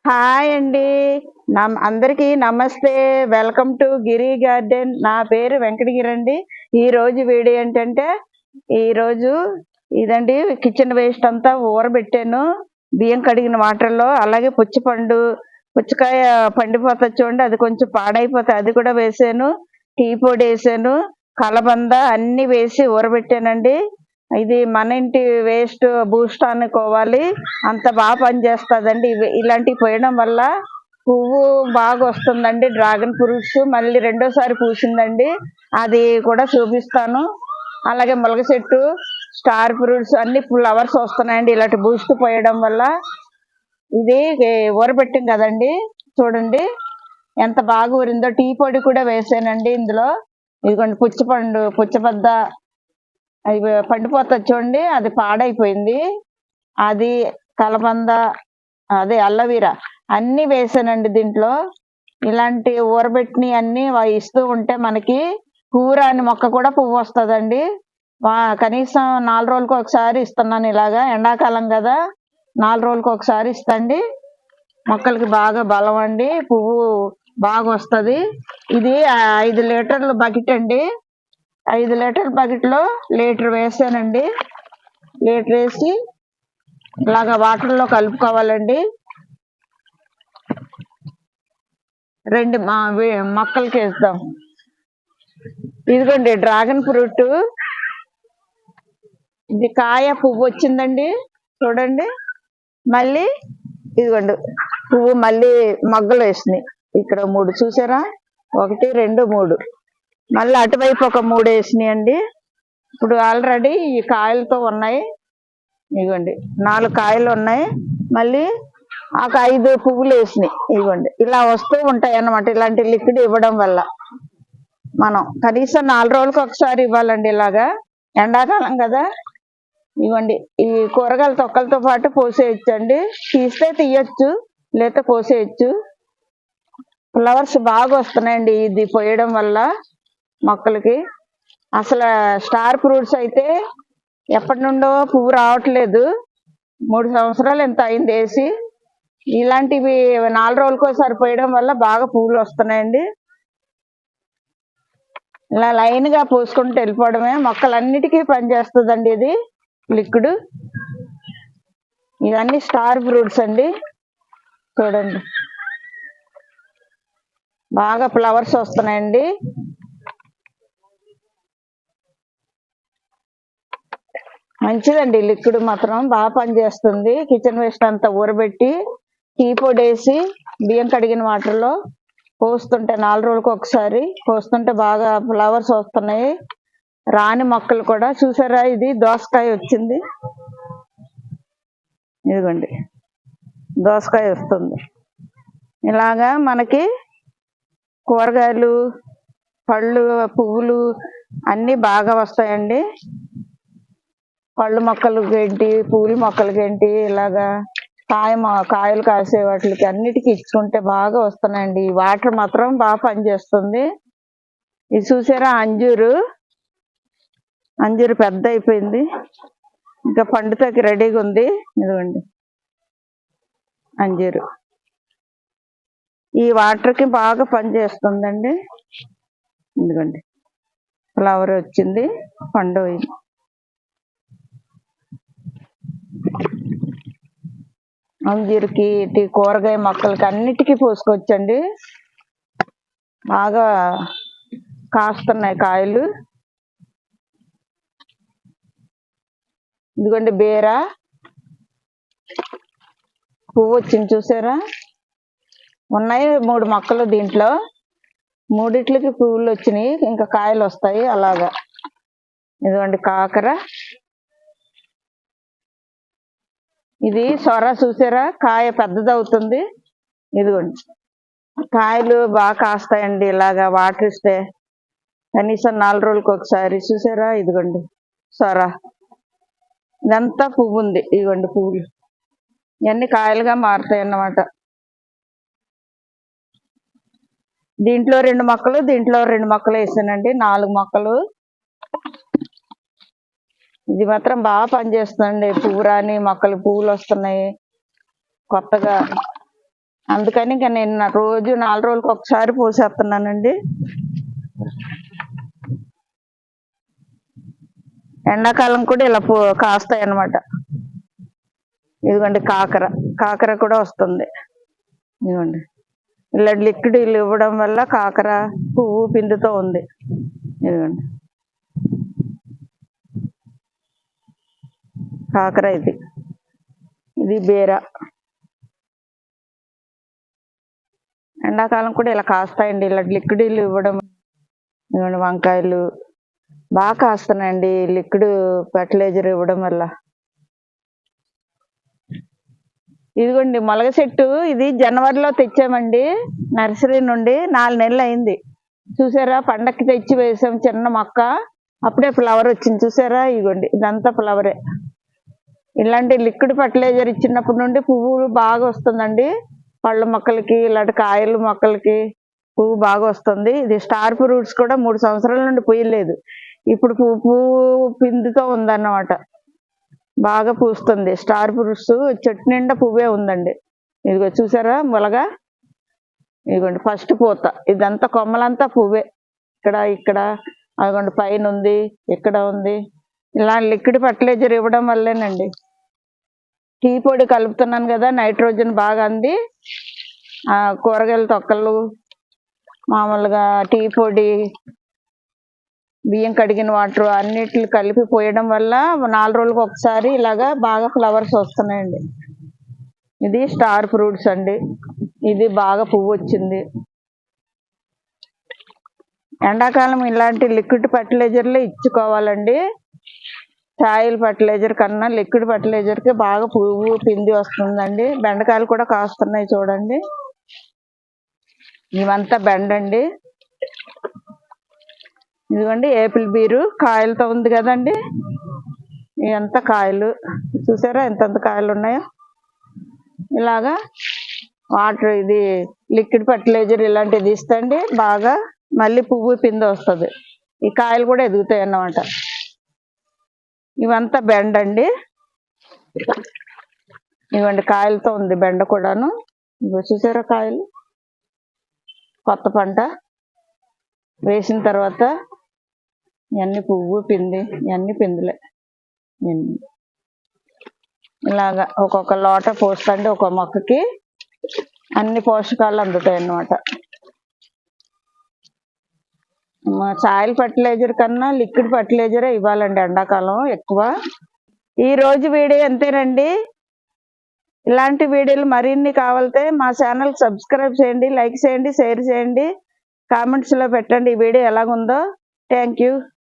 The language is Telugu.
హాయ్ అండి. అందరికీ నమస్తే. Welcome to Giri garden. నా పేరు వెంకటగిరి అండి. ఈరోజు వీడియో ఏంటంటే, ఈరోజు ఇదండి కిచెన్ వేస్ట్ అంతా ఊరబెట్టాను బియ్యం కడిగిన వాటర్లో. అలాగే పుచ్చకాయ పండిపోతుంది చూడండి, అది కొంచెం పాడైపోతుంది, అది కూడా వేసాను. టీ పొడి వేసాను, కలబంద అన్ని వేసి ఊరబెట్టానండి. ఇది మన ఇంటి వేస్ట్ బూస్ట్ అనుకోవాలి, అంత బాగా పనిచేస్తుందండి. ఇలాంటివి పోయడం వల్ల పువ్వు బాగా వస్తుందండి. డ్రాగన్ ఫ్రూట్స్ మళ్ళీ రెండోసారి పూసిందండి, అది కూడా చూపిస్తాను. అలాగే ములగ చెట్టు, స్టార్ ఫ్రూట్స్ అన్ని ఫ్లవర్స్ వస్తున్నాయండి ఇలాంటి బూస్ట్ పోయడం వల్ల. ఇది ఊరబెట్టాం కదండి, చూడండి ఎంత బాగా ఊరిందో. టీ పొడి కూడా వేసానండి ఇందులో. ఇదిగోండి పుచ్చబద్ద అది పండిపోతుంది చూడండి, అది పాడైపోయింది. అది కలబంద, అదే అల్లవీరా అన్నీ వేసానండి దీంట్లో. ఇలాంటి ఊరబెట్టినవి అన్నీ ఇస్తూ ఉంటే మనకి పువ్వు రాని మొక్క కూడా పువ్వు వస్తుందండి. కనీసం 4 రోజులకు ఒకసారి ఇస్తున్నాను ఇలాగా. ఎండాకాలం కదా, 4 రోజులకు ఒకసారి ఇస్తండి. మొక్కలకి బాగా బలం అండి, పువ్వు బాగా వస్తుంది. ఇది 5 లీటర్ల బకెట్ అండి. 5 లీటర్ల బకెట్లో లీటర్ వేసానండి. లీటర్ వేసి ఇలాగా వాటర్లో కలుపుకోవాలండి. 2 మొక్కలకి వేస్తాం. ఇదిగోండి డ్రాగన్ ఫ్రూట్, ఇది కాయ పువ్వు వచ్చిందండి చూడండి. మళ్ళీ ఇదిగోండి పువ్వు మళ్ళీ మొగ్గలు వేసినాయి. ఇక్కడ 3 చూసారా, 1 2 3. మళ్ళీ అటువైపు ఒక 3 వేసినాయి అండి. ఇప్పుడు ఆల్రెడీ ఈ కాయలతో ఉన్నాయి. ఇదిగోండి 4 కాయలు ఉన్నాయి. మళ్ళీ ఒక 5 పువ్వులు వేసినాయి. ఇదిగోండి ఇలా వస్తూ ఉంటాయి అన్నమాట. ఇలాంటి లిక్విడ్ ఇవ్వడం వల్ల మనం కనీసం 4 రోజులకు ఒకసారి ఇవ్వాలండి ఇలాగా, ఎండాకాలం కదా. ఇవ్వండి ఈ కూరగాయల తొక్కలతో పాటు పోసేయచ్చు అండి, తీస్తే తీయచ్చు లేకపోతే పోసేయచ్చు. ఫ్లవర్స్ బాగా వస్తున్నాయండి ఇది పోయడం వల్ల మొక్కలకి. అసలు స్టార్ ఫ్రూట్స్ అయితే ఎప్పటి నుండో పువ్వు రావట్లేదు, 3 సంవత్సరాలు ఎంత అయింది వేసి. ఇలాంటివి 4 రోజులకు సరిపోయడం వల్ల బాగా పువ్వులు వస్తున్నాయండి. ఇలా లైన్గా పోసుకుంటూ వెళ్ళిపోవడమే, మొక్కలన్నిటికీ పనిచేస్తుందండి ఇది లిక్విడ్. ఇవన్నీ స్టార్ ఫ్రూట్స్ అండి, చూడండి బాగా ఫ్లవర్స్ వస్తున్నాయండి. మంచిదండి లిక్విడ్ మాత్రం బాగా పనిచేస్తుంది. కిచెన్ వేస్ట్ అంతా ఊరబెట్టి టీ పొడి వేసి బియ్యం కడిగిన వాటర్లో పోస్తుంటే 4 రోజులకు ఒకసారి పోస్తుంటే బాగా ఫ్లవర్స్ వస్తున్నాయి. రాని మొక్కలు కూడా చూసారా, ఇది దోసకాయ వచ్చింది. ఇదిగోండి దోసకాయ వస్తుంది. ఇలాగా మనకి కూరగాయలు, పళ్ళు, పువ్వులు అన్నీ బాగా వస్తాయండి. పళ్ళు మొక్కలకి ఏంటి, పువ్వుల మొక్కలకి ఏంటి, ఇలాగా కాయలు కాసే వాటికి అన్నిటికీ ఇచ్చుకుంటే బాగా వస్తున్నాయండి. ఈ వాటర్ మాత్రం బాగా పనిచేస్తుంది. ఇది చూసారా అంజూరు పెద్ద అయిపోయింది, ఇంకా పండుతాకి రెడీగా ఉంది. ఇదిగోండి అంజూరు ఈ వాటర్కి బాగా పనిచేస్తుందండి. ఇదిగోండి ఫ్లవర్ వచ్చింది, పండు అయింది. అంజూరుకి, కూరగాయ మొక్కలకి అన్నిటికీ పోసుకోవచ్చండి. బాగా కాస్తున్నాయి కాయలు. ఇదిగోండి బీర పువ్వు వచ్చింది చూసారా, ఉన్నాయి 3 మొక్కలు దీంట్లో. 3టికి పువ్వులు వచ్చినాయి, ఇంకా కాయలు వస్తాయి అలాగా. ఇదిగోండి కాకర, ఇది సొర చూసారా, కాయ పెద్దదవుతుంది. ఇదిగోండి కాయలు బాగా కాస్తాయండి ఇలాగా వాటర్ ఇస్తే, కనీసం 4 రోజులకు ఒకసారి. చూసారా ఇదిగోండి సొర, ఇదంతా పువ్వు ఉంది. ఇదిగోండి పువ్వులు ఇవన్నీ కాయలుగా మారుతాయి అన్నమాట. దీంట్లో 2 మొక్కలు, దీంట్లో 2 మొక్కలు వేసానండి, 4 మొక్కలు. ఇది మాత్రం బాగా పనిచేస్తుందండి. పువ్వు రాని మొక్కలు పువ్వులు వస్తున్నాయి కొత్తగా. అందుకని ఇంకా నేను రోజు 4 రోజులకు ఒకసారి పోసేస్తున్నానండి. ఎండాకాలం కూడా ఇలా కాస్తాయి అన్నమాట. ఇదిగోండి కాకర కూడా వస్తుంది. ఇదిగోండి ఇలా లిక్విడ్ ఇవ్వడం వల్ల కాకర పువ్వు పిందుతో ఉంది. ఇదిగోండి కాకర, ఇది బీర. ఎండాకాలం కూడా ఇలా కాస్తాయండి, ఇలా లిక్విడ్లు ఇవ్వడం. ఇదిగోండి వంకాయలు బాగా కాస్తున్నాయండి లిక్విడ్ ఫర్టిలైజర్ ఇవ్వడం వల్ల. ఇదిగోండి మొలగ చెట్టు, ఇది జనవరిలో తెచ్చామండి నర్సరీ నుండి. 4 నెలలు అయింది. చూసారా, పండక్కి తెచ్చి వేసాం చిన్న మొక్క, అప్పుడే ఫ్లవర్ వచ్చింది. చూసారా, ఇదిగోండి ఇదంతా ఫ్లవరే. ఇలాంటి లిక్విడ్ ఫర్టిలైజర్ ఇచ్చినప్పటి నుండి పువ్వు బాగా వస్తుందండి. పళ్ళ మొక్కలకి, ఇలాంటి కాయల మొక్కలకి పువ్వు బాగా వస్తుంది. ఇది స్టార్ ఫ్రూట్స్ కూడా 3 సంవత్సరాల నుండి పూయలేదు. ఇప్పుడు పువ్వు పిందుతో ఉందన్నమాట, బాగా పూస్తుంది. స్టార్ ఫ్రూట్స్ చెట్టు నిండా పువ్వే ఉందండి. ఇదిగో చూసారా మొలగా, ఇదిగోండి ఫస్ట్ పూత. ఇదంతా కొమ్మలంతా పువ్వే. ఇక్కడ అదిగోండి పైన ఉంది, ఇక్కడ ఉంది. ఇలా లిక్విడ్ ఫర్టిలైజర్ ఇవ్వడం వల్లేనండి. టీ పొడి కలుపుతున్నాను కదా, నైట్రోజన్ బాగా అంది. కూరగాయల తొక్కలు, మామూలుగా టీ పొడి, బియ్యం కడిగిన వాటర్ అన్నిట్లు కలిపి పోయడం వల్ల 4 రోజులకు ఒకసారి ఇలాగా బాగా ఫ్లవర్స్ వస్తున్నాయండి. ఇది స్టార్ ఫ్రూట్స్ అండి. ఇది బాగా పువ్వు వచ్చింది. ఎండాకాలం ఇలాంటి లిక్విడ్ ఫర్టిలైజర్లే ఇచ్చుకోవాలండి. సాయిల్ ఫర్టిలైజర్ కన్నా లిక్విడ్ ఫర్టిలైజర్కి బాగా పువ్వు పిండి వస్తుందండి. బెండకాయలు కూడా కాస్తున్నాయి చూడండి. ఇవంతా బెండండి. ఇదిగోండి ఏపిల్ బీరు కాయలతో ఉంది కదండి. ఇదంతా కాయలు, చూసారా ఎంతంత కాయలు ఉన్నాయో. ఇలాగా వాటర్, ఇది లిక్విడ్ ఫర్టిలైజర్ ఇలాంటిది ఇస్తండి, బాగా మళ్ళీ పువ్వు పిండి వస్తుంది. ఈ కాయలు కూడా ఎదుగుతాయి అన్నమాట. ఇవంతా బెండ అండి. ఇవ్వండి కాయలతో ఉంది బెండ కూడాను. ఇగో చూసారా కాయలు. కొత్త పంట వేసిన తర్వాత ఇవన్నీ పువ్వు పిండి, ఇవన్నీ పిందులే. ఇలాగా ఒక్కొక్క లోట పోస్తండి, ఒక్కొక్క మొక్కకి అన్ని పోషకాలు అందుతాయి అన్నమాట. సాయిల్ ఫర్టిలైజర్ కన్నా లిక్విడ్ ఫర్టిలైజరే ఇవ్వాలండి ఎండాకాలం ఎక్కువ. ఈ రోజు వీడియో అంతేనండి. ఇలాంటి వీడియోలు మరిన్ని కావాలంటే మా ఛానల్ సబ్స్క్రైబ్ చేయండి, లైక్ చేయండి, షేర్ చేయండి, కామెంట్స్లో పెట్టండి ఈ వీడియో ఎలాగుందో. Thank you.